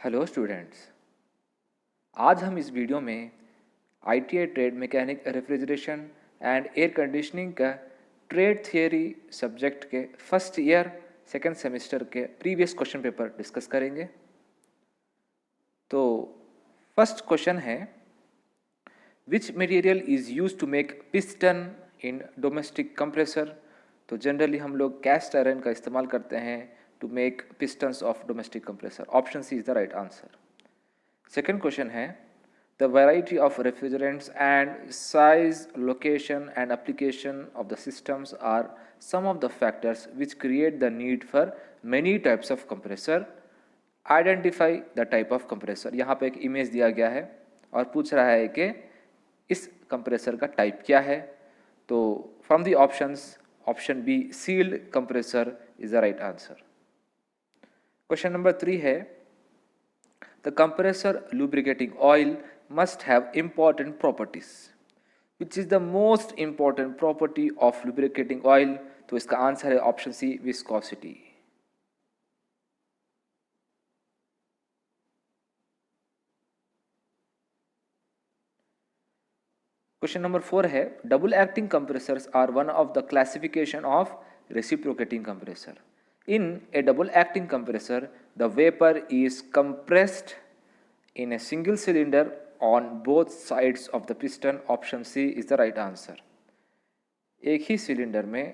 Hello students. आज हम इस वीडियो में ITI trade mechanic refrigeration and air conditioning का ट्रेड थियरी सब्जेक्ट के फर्स्ट ईयर सेकेंड सेमेस्टर के प्रीवियस क्वेश्चन पेपर डिस्कस करेंगे। तो फर्स्ट क्वेश्चन है, which material is use to make piston in domestic compressor. तो generally हम लोग cast iron का इस्तेमाल करते हैं to make pistons of domestic compressor. Option C is the right answer. Second question है, the variety of refrigerants and size location and application of the systems are some of the factors which create the need for many types of compressor. Identify the type of compressor. यहाँ पे एक image दिया गया है और पूछ रहा है कि इस कंप्रेसर का टाइप क्या है। तो from the options option B sealed compressor is the right answer. Question number 3 है, the compressor lubricating oil must have important properties. Which is the most important property of lubricating oil? तो इसका answer है option C viscosity. Question number 4 है, double acting compressors are one of the classification of reciprocating compressor. In a double acting compressor, the vapor is compressed in a single cylinder on both sides of the piston. Option C is the right answer. एक ही cylinder में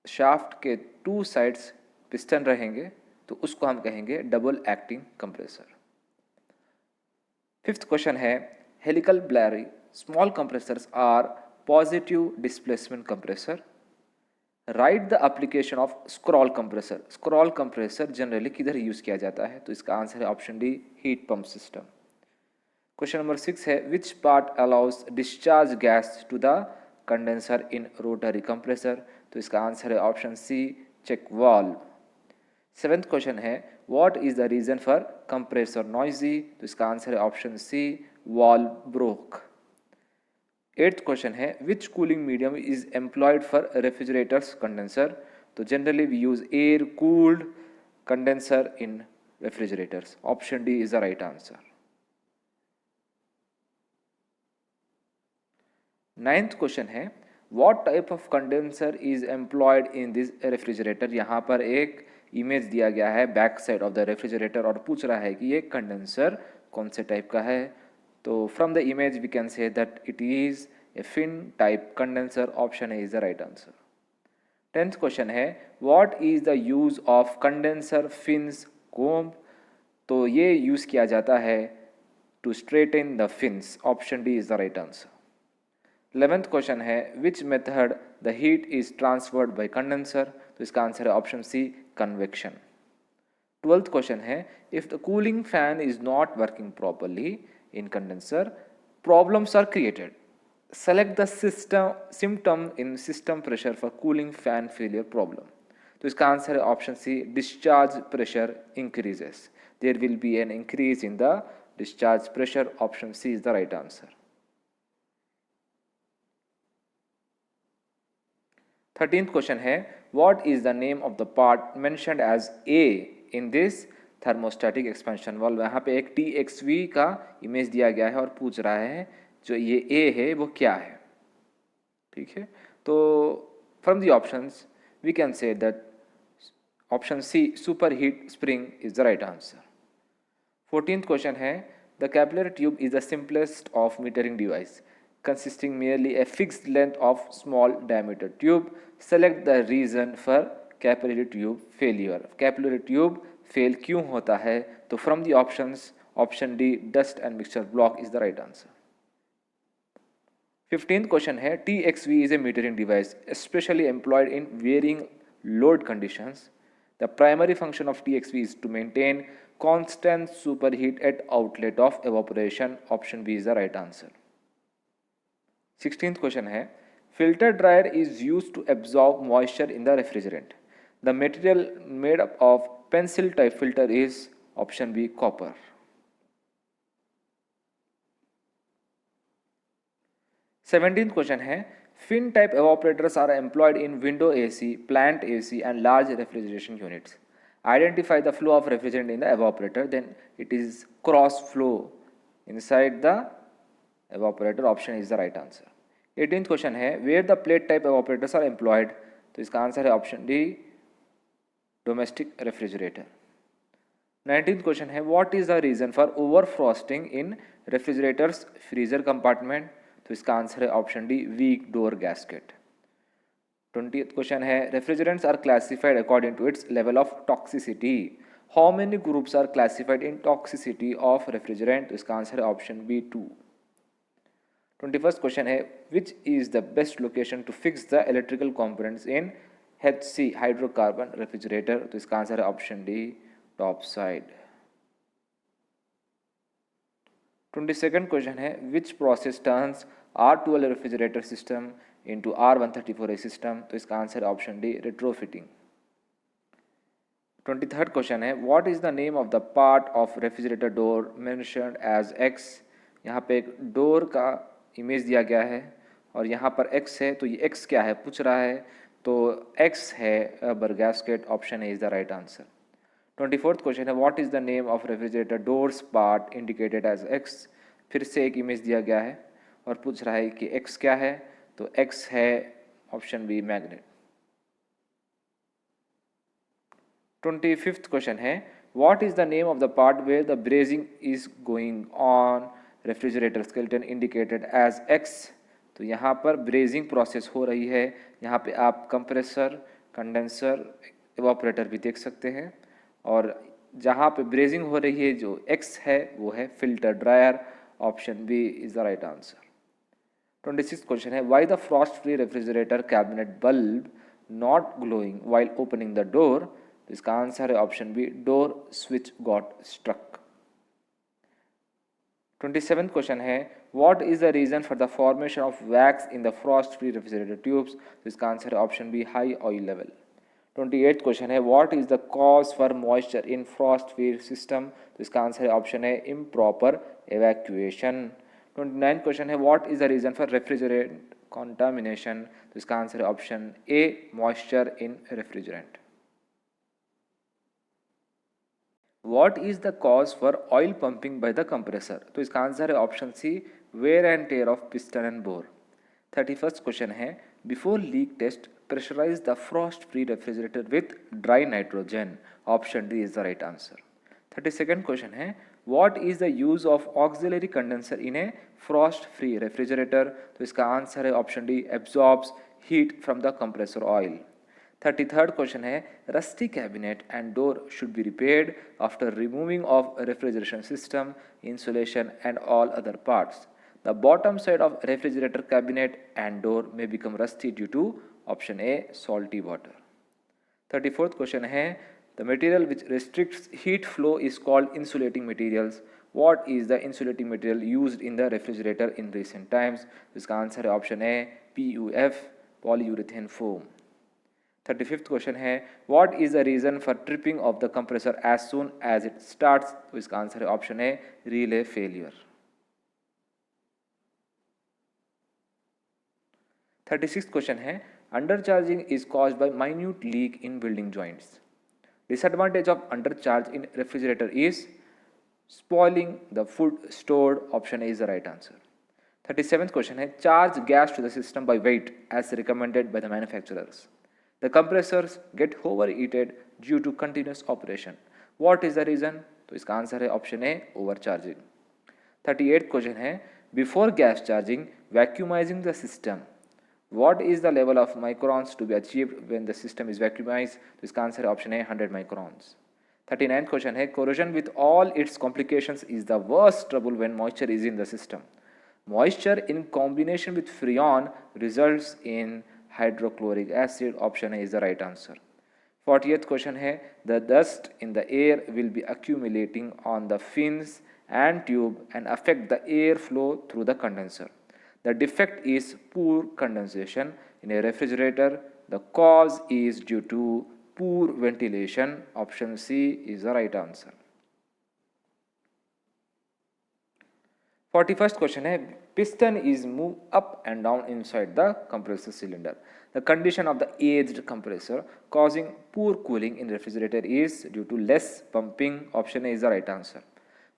shaft के two sides piston रहेंगे तो उसको हम कहेंगे double acting compressor. Fifth question है, हेलिकल ब्लैरी small compressors are positive displacement compressor. Write the application of scroll compressor. Scroll compressor generally किधर यूज किया जाता है? तो इसका आंसर है option D heat pump system. Question number 6 है, which part allows discharge gas to the condenser in rotary compressor. तो इसका आंसर है option C check valve. Seventh question है, what is the reason for compressor noisy. तो इसका answer है option C valve broke. Eighth question है, which cooling medium is employed for refrigerators condenser. तो generally we use air cooled condenser in refrigerators. Option D is the right answer. Ninth question है, what type of condenser is employed in this refrigerator. यहाँ पर एक image दिया गया है back side of the refrigerator और पूछ रहा है कि ये कंडेंसर कौन से टाइप का है। तो from the image we can say that it is a fin type condenser. Option A is the right answer. Tenth question है, what is the use of condenser fins comb. तो ये use किया जाता है to straighten the fins. Option D is the right answer. 11th question है, which method the heat is transferred by condenser. तो इसका answer है option C convection. 12th question है, if the cooling fan is not working properly in condenser, problems are created. Select the symptom in system pressure for cooling fan failure problem. तो इसका answer है option C discharge pressure increases. There will be an increase in the discharge pressure. Option C is the right answer. 13th question है, what is the name of the part mentioned as A in this thermostatic expansion valve. यहाँ पे एक TXV का image दिया गया है और पूछ रहा है जो ये ए है वो क्या है। ठीक है, तो from the options we can say that option C superheat spring is the right answer. 14th question है, the capillary tube is the simplest of metering device consisting merely a fixed length of small diameter tube. Select the reason for capillary tube failure. Capillary tube fail क्यों होता है? तो from the options option D dust and mixture block is the right answer. 15th question है, TXV is a metering device especially employed in varying load conditions. The primary function of TXV is to maintain constant superheat at outlet of evaporation. Option B is the right answer. 16th question है, filter dryer is use to absorb moisture in the refrigerant. The material made up of pencil type filter is option B copper. 17th question है, fin type evaporators are employed in window AC, plant AC and large refrigeration units. Identify the flow of refrigerant in the evaporator, then it is cross flow inside the evaporator, option is the right answer. 18th question है where the plate type evaporators are employed, तो इसका answer है option D domestic refrigerator. 19th question है what is the reason for over frosting in refrigerators freezer compartment, तो इसका answer है option D weak door gasket. 20th question है refrigerants are classified according to its level of toxicity. How many groups are classified in toxicity of refrigerant, तो इसका answer है option B 2. 21st question है which is the best location to fix the electrical components in HC hydrocarbon refrigerator, तो इसका answer है option D top side. 22nd question है which process turns R12 refrigerator system into R134A system, तो इसका answer है option D retrofitting. 23rd question है what is the name of the part of refrigerator door mentioned as X. यहाँ पे एक door का image दिया गया है और यहाँ पर X है, तो ये X क्या है पूछ रहा है, तो X है rubber gasket, option A is the right answer. 24th question है what is the name of refrigerator doors part indicated as X. फिर से एक इमेज दिया गया है और पूछ रहा है कि X क्या है, तो X है option B magnet. 25th question है what is the name of the part where the brazing is going on refrigerator skeleton indicated as X. तो यहाँ पर ब्रेजिंग प्रोसेस हो रही है, यहाँ पे आप कंप्रेसर, कंडेंसर, इवापोरेटर भी देख सकते हैं, और जहाँ पे ब्रेजिंग हो रही है जो X है वो है filter dryer, option B is the right answer. 26th question है why the frost free refrigerator cabinet bulb not glowing while opening the door, तो इसका आंसर है option B door switch got struck. 27th question है what is the reason for the formation of wax in the frost free refrigerator tubes, तो इसका answer है option B high oil level. 28th question है what is the cause for moisture in frost free system, तो इसका answer है option है improper evacuation. 29th question है what is the reason for refrigerant contamination, तो इसका answer है option A moisture in refrigerant. What is the cause for oil pumping by the compressor, तो इसका आंसर है option C wear and tear of piston and bore. 31st question है before leak test pressurize the frost free refrigerator with dry nitrogen, option D is the right answer. 32nd question है what is the use of auxiliary condenser in a frost free refrigerator, तो इसका answer है option D absorbs heat from the compressor oil. 33rd question है rusty cabinet and door should be repaired after removing of refrigeration system insulation and all other parts. The bottom side of refrigerator cabinet and door may become rusty due to option A salty water. 34th question है the material which restricts heat flow is called insulating materials. What is the insulating material used in the refrigerator in recent times? इसका answer है option ए PUF polyurethane foam. 35th question है what is the reason for tripping of the compressor as soon as it starts, तो इसका answer है option ए relay failure. 36th question है undercharging is caused by minute leak in building joints. Disadvantage of undercharge in refrigerator is spoiling the food stored, option A is the right answer. 37th question है charge gas to the system by weight as recommended by the manufacturers. The compressors get overheated due to continuous operation. What is the reason? तो इसका answer है option ए overcharging. 38th question है before gas charging vacuumizing the system, what is the level of microns to be achieved when the system is vacuumized? तो इसका answer है option ए 100 microns. 39th question है corrosion with all its complications is the worst trouble when moisture is in the system. Moisture in combination with freon results in hydrochloric acid, option A is the right answer. 40th question है the dust in the air will be accumulating on the fins and tube and affect the air flow through the condenser. The defect is poor condensation in a refrigerator. The cause is due to poor ventilation, option C is the right answer. 41st question है piston is moved up and down inside the compressor cylinder. The condition of the aged compressor causing poor cooling in refrigerator is due to less pumping. Option A is the right answer.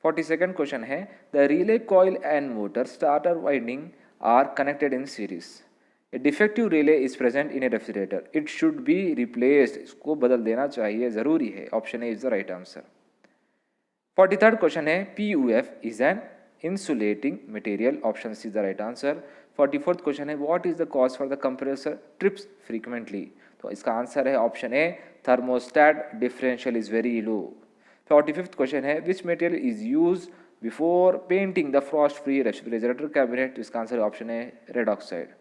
42nd question है, the relay coil and motor starter winding are connected in series. A defective relay is present in a refrigerator. It should be replaced. इसको बदल देना चाहिए, ज़रूरी है. Option A is the right answer. 43rd question है, PUF is an insulating material. Option C is the right answer. 44th question है, what is the cause for the compressor trips frequently? तो इसका आंसर है option A, thermostat differential is very low. 45th question है, which material is used before painting the frost free refrigerator cabinet? तो इसका answer है option ए, red oxide.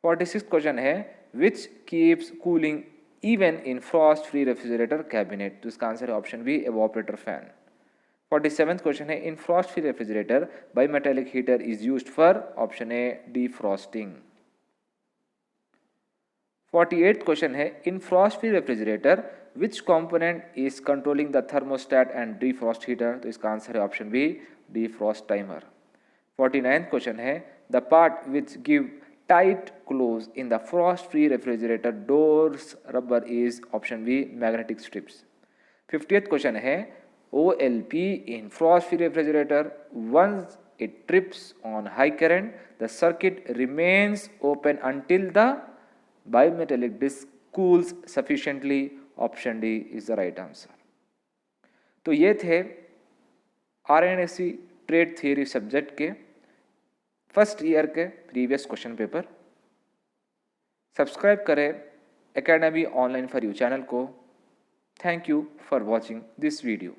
46th question है, which keeps cooling even in frost free refrigerator cabinet? तो इसका answer है option B, evaporator fan. 47th question है, in frost free refrigerator bimetallic heater is used for? option A, defrosting. 48th question है, in frost free refrigerator which component is controlling the thermostat and defrost heater? तो इसका answer है option B, defrost timer. 49th question है, the part which give tight close in the frost free refrigerator doors rubber is? option B, magnetic strips. 50th question है, OLP in frost free refrigerator, once it trips on high current, the circuit remains open until the bimetallic disc cools sufficiently. Option D is the right answer. तो ये थे RNSE trade theory subject के first year के previous question paper. Subscribe करें academy online for you channel को. Thank you for watching this video.